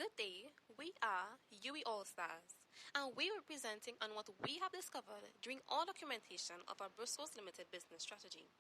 Good day, we are UE All Stars, and we are presenting on what we have discovered during our documentation of our Brussels Limited business strategy.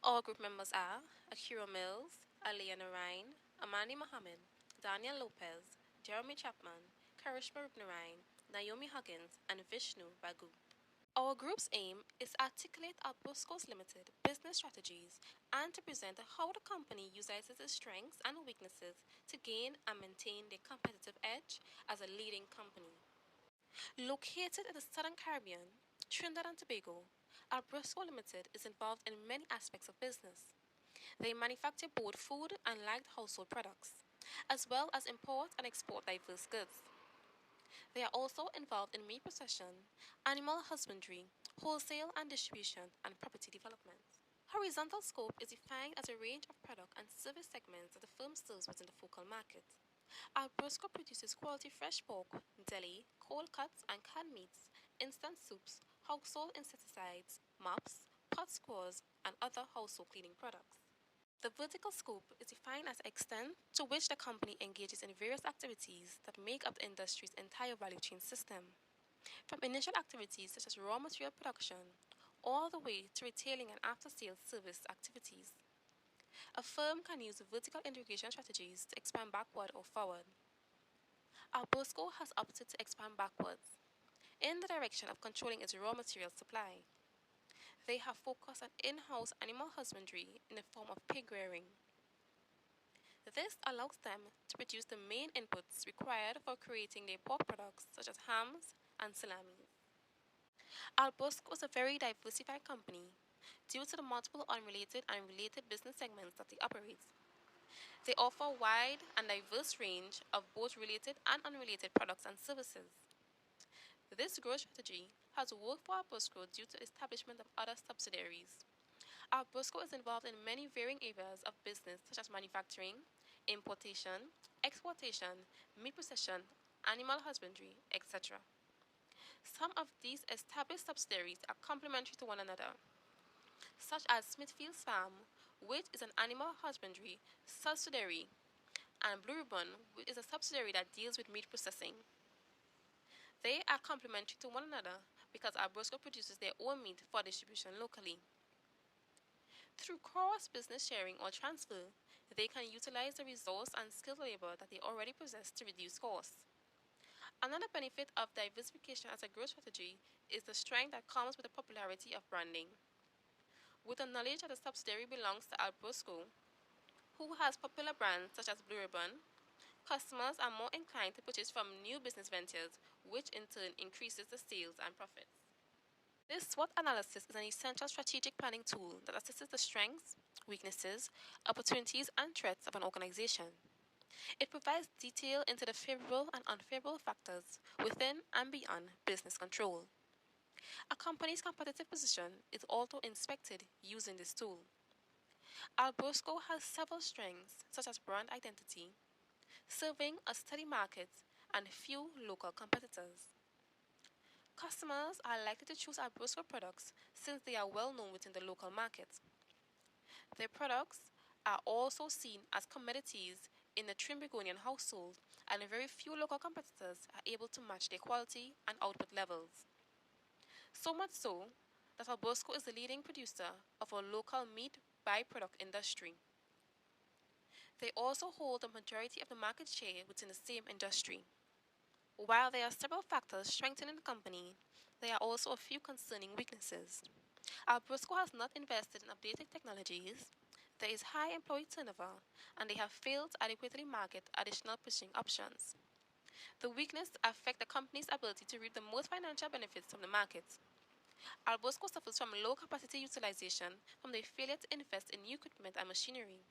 Our group members are Akira Mills, Aliyah Narain, Amani Mohammed, Daniel Lopez, Jeremy Chapman, Karishma Rupnarain, Naomi Huggins, and Vishnu Bagu. Our group's aim is to articulate our Albrosco Limited business strategies and to present how the company utilizes its strengths and weaknesses to gain and maintain their competitive edge as a leading company. Located in the Southern Caribbean, Trinidad and Tobago, our Albrosco Limited is involved in many aspects of business. They manufacture both food and light household products, as well as import and export diverse goods. They are also involved in meat processing, animal husbandry, wholesale and distribution, and property development. Horizontal scope is defined as a range of product and service segments that the firm serves within the focal market. Albrosco produces quality fresh pork, deli, cold cuts and canned meats, instant soups, household insecticides, mops, pot scores, and other household cleaning products. The vertical scope is defined as the extent to which the company engages in various activities that make up the industry's entire value chain system, from initial activities such as raw material production all the way to retailing and after-sales service activities. A firm can use vertical integration strategies to expand backward or forward. Albrosco has opted to expand backwards in the direction of controlling its raw material supply. They have focused on in-house animal husbandry in the form of pig rearing. This allows them to produce the main inputs required for creating their pork products such as hams and salami. Albrosco is a very diversified company due to the multiple unrelated and related business segments that they operate. They offer a wide and diverse range of both related and unrelated products and services. This growth strategy has worked for Albrosco due to the establishment of other subsidiaries. Albrosco is involved in many varying areas of business such as manufacturing, importation, exportation, meat processing, animal husbandry, etc. Some of these established subsidiaries are complementary to one another, such as Smithfield's Farm, which is an animal husbandry subsidiary, and Blue Ribbon, which is a subsidiary that deals with meat processing. They are complementary to one another because Albrosco produces their own meat for distribution locally. Through cross-business sharing or transfer, they can utilize the resource and skilled labor that they already possess to reduce costs. Another benefit of diversification as a growth strategy is the strength that comes with the popularity of branding. With the knowledge that the subsidiary belongs to Albrosco, who has popular brands such as Blue Ribbon, customers are more inclined to purchase from new business ventures, which in turn increases the sales and profits. This SWOT analysis is an essential strategic planning tool that assesses the strengths, weaknesses, opportunities, and threats of an organization. It provides detail into the favorable and unfavorable factors within and beyond business control. A company's competitive position is also inspected using this tool. Albrosco has several strengths, such as brand identity, serving a steady market, and few local competitors. Customers are likely to choose Albrosco products since they are well known within the local market. Their products are also seen as commodities in the Trinbagonian household, and very few local competitors are able to match their quality and output levels. So much so that Albrosco is the leading producer of a local meat byproduct industry. They also hold the majority of the market share within the same industry. While there are several factors strengthening the company, there are also a few concerning weaknesses. Albrosco has not invested in updated technologies, there is high employee turnover, and they have failed to adequately market additional purchasing options. The weaknesses affect the company's ability to reap the most financial benefits from the market. Albrosco suffers from low capacity utilization from their failure to invest in new equipment and machinery,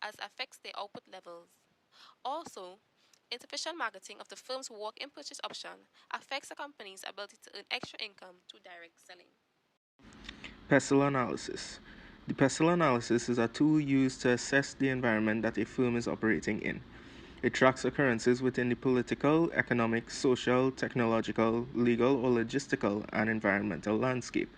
as it affects their output levels. Also, insufficient marketing of the firm's walk-in purchase option affects the company's ability to earn extra income through direct selling. Pestle analysis. The pestle analysis is a tool used to assess the environment that a firm is operating in. It tracks occurrences within the political, economic, social, technological, legal, or logistical and environmental landscape.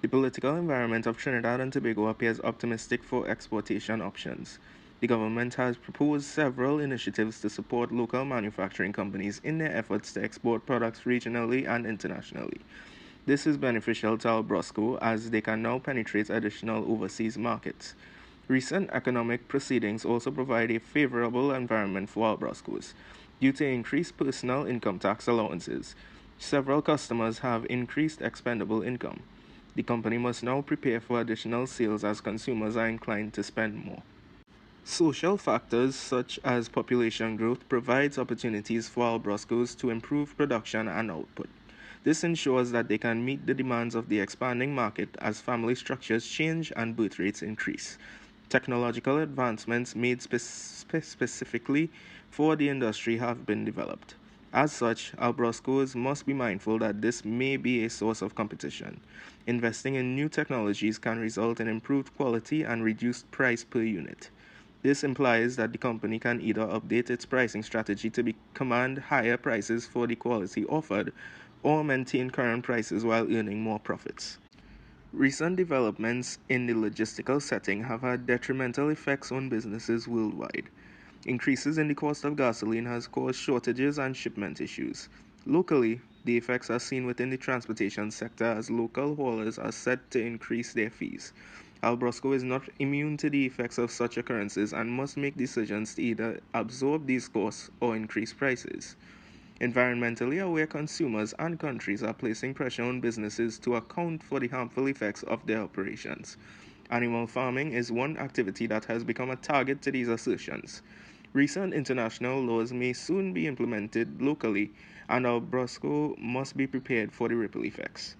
The political environment of Trinidad and Tobago appears optimistic for exportation options. The government has proposed several initiatives to support local manufacturing companies in their efforts to export products regionally and internationally. This is beneficial to Albrosco as they can now penetrate additional overseas markets. Recent economic proceedings also provide a favorable environment for Albroscos. Due to increased personal income tax allowances, several customers have increased expendable income. The company must now prepare for additional sales as consumers are inclined to spend more. Social factors such as population growth provides opportunities for Albroscos to improve production and output. This ensures that they can meet the demands of the expanding market as family structures change and birth rates increase. Technological advancements made specifically for the industry have been developed. As such, Albroscos must be mindful that this may be a source of competition. Investing in new technologies can result in improved quality and reduced price per unit. This implies that the company can either update its pricing strategy to command higher prices for the quality offered or maintain current prices while earning more profits. Recent developments in the logistical setting have had detrimental effects on businesses worldwide. Increases in the cost of gasoline has caused shortages and shipment issues. Locally, the effects are seen within the transportation sector as local haulers are set to increase their fees. Albrosco is not immune to the effects of such occurrences and must make decisions to either absorb these costs or increase prices. Environmentally aware consumers and countries are placing pressure on businesses to account for the harmful effects of their operations. Animal farming is one activity that has become a target to these assertions. Recent international laws may soon be implemented locally, and Albrosco must be prepared for the ripple effects.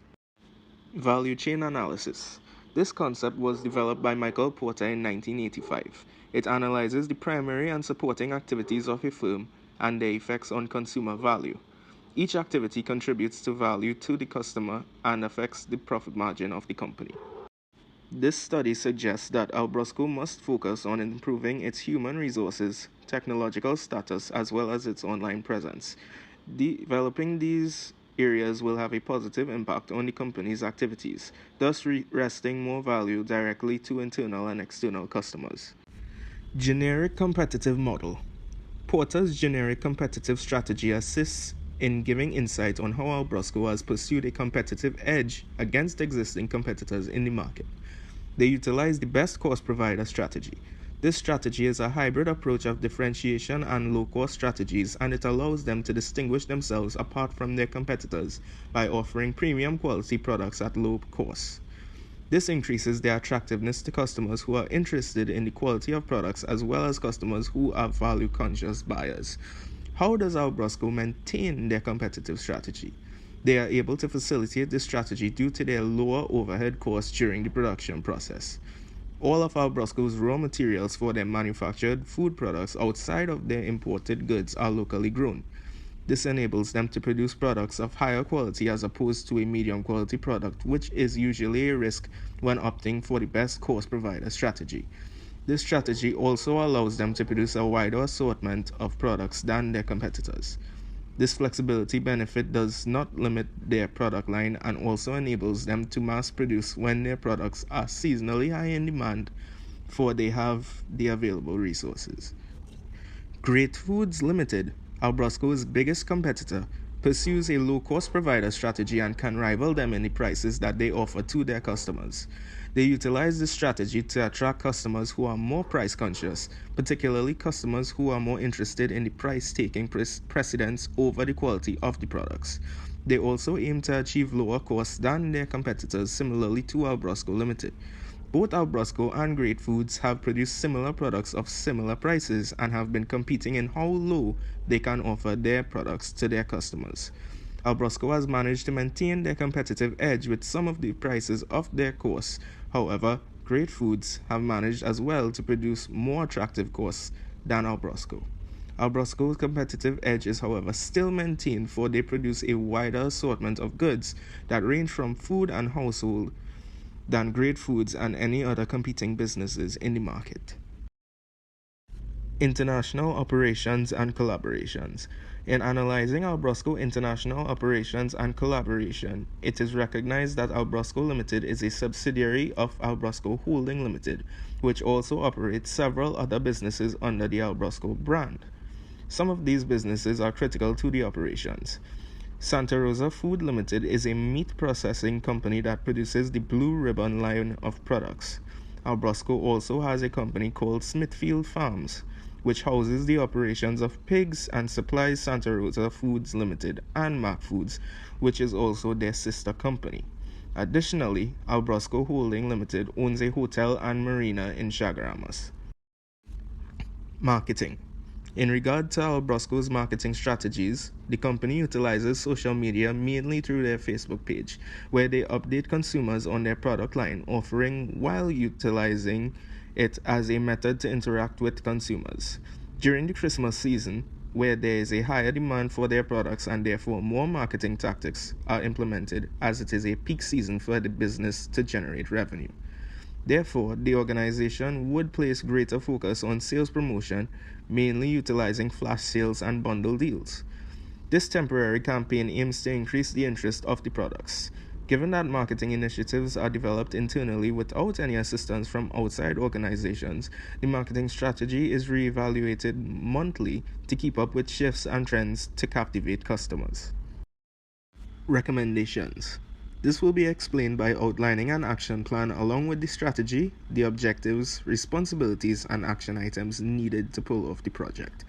Value chain analysis. This concept was developed by Michael Porter in 1985. It analyzes the primary and supporting activities of a firm and their effects on consumer value. Each activity contributes to value to the customer and affects the profit margin of the company. This study suggests that Albrosco must focus on improving its human resources, technological status, as well as its online presence. Developing these areas will have a positive impact on the company's activities, thus wresting more value directly to internal and external customers. Generic competitive model. Porter's generic competitive strategy assists in giving insight on how Albrosco has pursued a competitive edge against existing competitors in the market. They utilize the best cost provider strategy. This strategy is a hybrid approach of differentiation and low-cost strategies, and it allows them to distinguish themselves apart from their competitors by offering premium quality products at low costs. This increases their attractiveness to customers who are interested in the quality of products as well as customers who are value-conscious buyers. How does Albrosco maintain their competitive strategy? They are able to facilitate this strategy due to their lower overhead costs during the production process. All of Albrosco's raw materials for their manufactured food products outside of their imported goods are locally grown. This enables them to produce products of higher quality as opposed to a medium quality product, which is usually a risk when opting for the best cost provider strategy. This strategy also allows them to produce a wider assortment of products than their competitors. This flexibility benefit does not limit their product line and also enables them to mass produce when their products are seasonally high in demand for they have the available resources. Great Foods Limited, Albrosco's biggest competitor, pursues a low-cost provider strategy and can rival them in the prices that they offer to their customers. They utilize this strategy to attract customers who are more price conscious, particularly customers who are more interested in the price taking precedence over the quality of the products. They also aim to achieve lower costs than their competitors, similarly to Albrosco Limited. Both Albrosco and Great Foods have produced similar products of similar prices and have been competing in how low they can offer their products to their customers. Albrosco has managed to maintain their competitive edge with some of the prices of their costs. However, Great Foods have managed as well to produce more attractive costs than Albrosco. Albrosco's competitive edge is, however, still maintained, for they produce a wider assortment of goods that range from food and household than Great Foods and any other competing businesses in the market. International operations and collaborations. In analyzing Albrosco international operations and collaboration, it is recognized that Albrosco Limited is a subsidiary of Albrosco Holding Limited, which also operates several other businesses under the Albrosco brand. Some of these businesses are critical to the operations. Santa Rosa Food Limited is a meat processing company that produces the Blue Ribbon line of products. Albrosco also has a company called Smithfield Farms, which houses the operations of pigs and supplies Santa Rosa Foods Limited and Mac Foods, which is also their sister company. Additionally, Albrosco Holding Limited owns a hotel and marina in Chaguaramas. Marketing. In regard to Albrosco's marketing strategies, the company utilizes social media mainly through their Facebook page, where they update consumers on their product line, offering while utilizing it as a method to interact with consumers. During the Christmas season, where there is a higher demand for their products and therefore more marketing tactics are implemented, as it is a peak season for the business to generate revenue. Therefore, the organization would place greater focus on sales promotion, mainly utilizing flash sales and bundle deals. This temporary campaign aims to increase the interest of the products. Given that marketing initiatives are developed internally without any assistance from outside organizations, the marketing strategy is reevaluated monthly to keep up with shifts and trends to captivate customers. Recommendations. This will be explained by outlining an action plan along with the strategy, the objectives, responsibilities, and action items needed to pull off the project.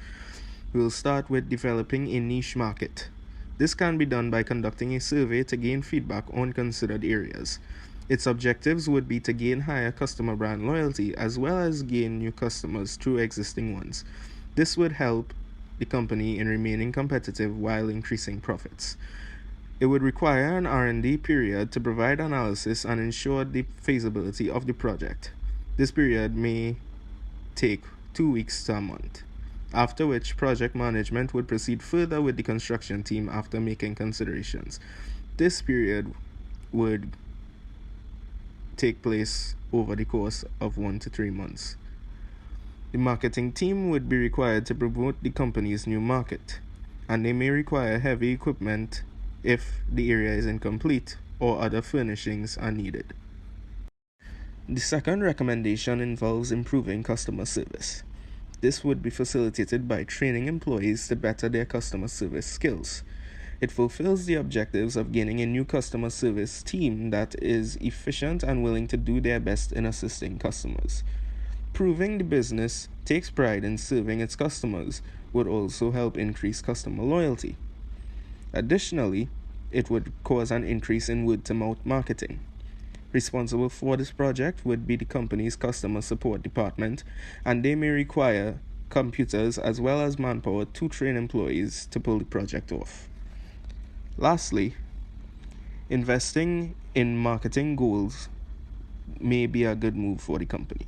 We will start with developing a niche market. This can be done by conducting a survey to gain feedback on considered areas. Its objectives would be to gain higher customer brand loyalty as well as gain new customers through existing ones. This would help the company in remaining competitive while increasing profits. It would require an R&D period to provide analysis and ensure the feasibility of the project. This period may take 2 weeks to a month, after which project management would proceed further with the construction team after making considerations. This period would take place over the course of 1 to 3 months. The marketing team would be required to promote the company's new market, and they may require heavy equipment if the area is incomplete or other furnishings are needed. The second recommendation involves improving customer service. This would be facilitated by training employees to better their customer service skills. It fulfills the objectives of gaining a new customer service team that is efficient and willing to do their best in assisting customers. Proving the business takes pride in serving its customers would also help increase customer loyalty. Additionally, it would cause an increase in word-to-mouth marketing. Responsible for this project would be the company's customer support department, and they may require computers as well as manpower to train employees to pull the project off. Lastly, investing in marketing goals may be a good move for the company.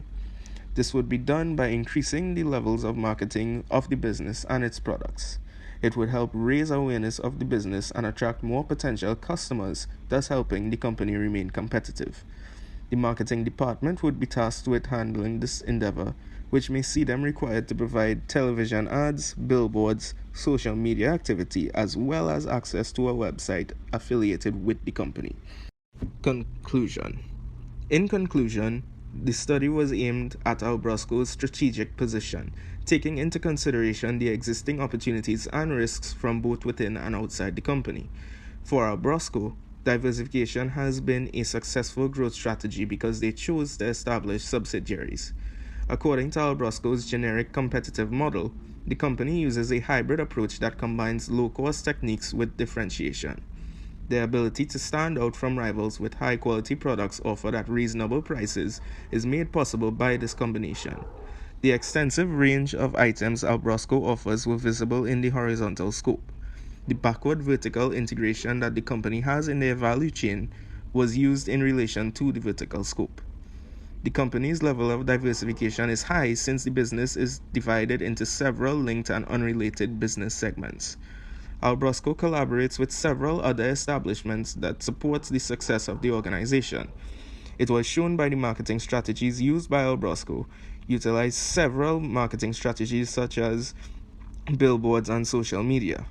This would be done by increasing the levels of marketing of the business and its products. It would help raise awareness of the business and attract more potential customers, thus helping the company remain competitive. The marketing department would be tasked with handling this endeavor, which may see them required to provide television ads, billboards, social media activity, as well as access to a website affiliated with the company. Conclusion. In conclusion, the study was aimed at Albrosco's strategic position, taking into consideration the existing opportunities and risks from both within and outside the company. For Albrosco, diversification has been a successful growth strategy because they chose to establish subsidiaries. According to Albrosco's generic competitive model, the company uses a hybrid approach that combines low-cost techniques with differentiation. Their ability to stand out from rivals with high-quality products offered at reasonable prices is made possible by this combination. The extensive range of items Albrosco offers were visible in the horizontal scope. The backward vertical integration that the company has in their value chain was used in relation to the vertical scope. The company's level of diversification is high since the business is divided into several linked and unrelated business segments. Albrosco collaborates with several other establishments that supports the success of the organization. It was shown by the marketing strategies used by Albrosco, utilize several marketing strategies such as billboards and social media.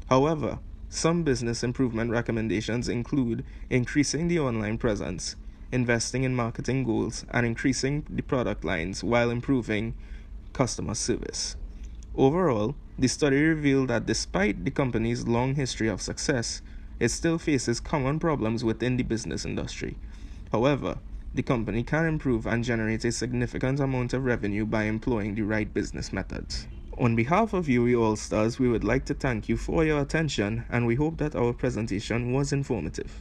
However, some business improvement recommendations include increasing the online presence, investing in marketing goals, and increasing the product lines while improving customer service. Overall, the study revealed that despite the company's long history of success, it still faces common problems within the business industry. However, the company can improve and generate a significant amount of revenue by employing the right business methods. On behalf of UE All Stars, we would like to thank you for your attention and we hope that our presentation was informative.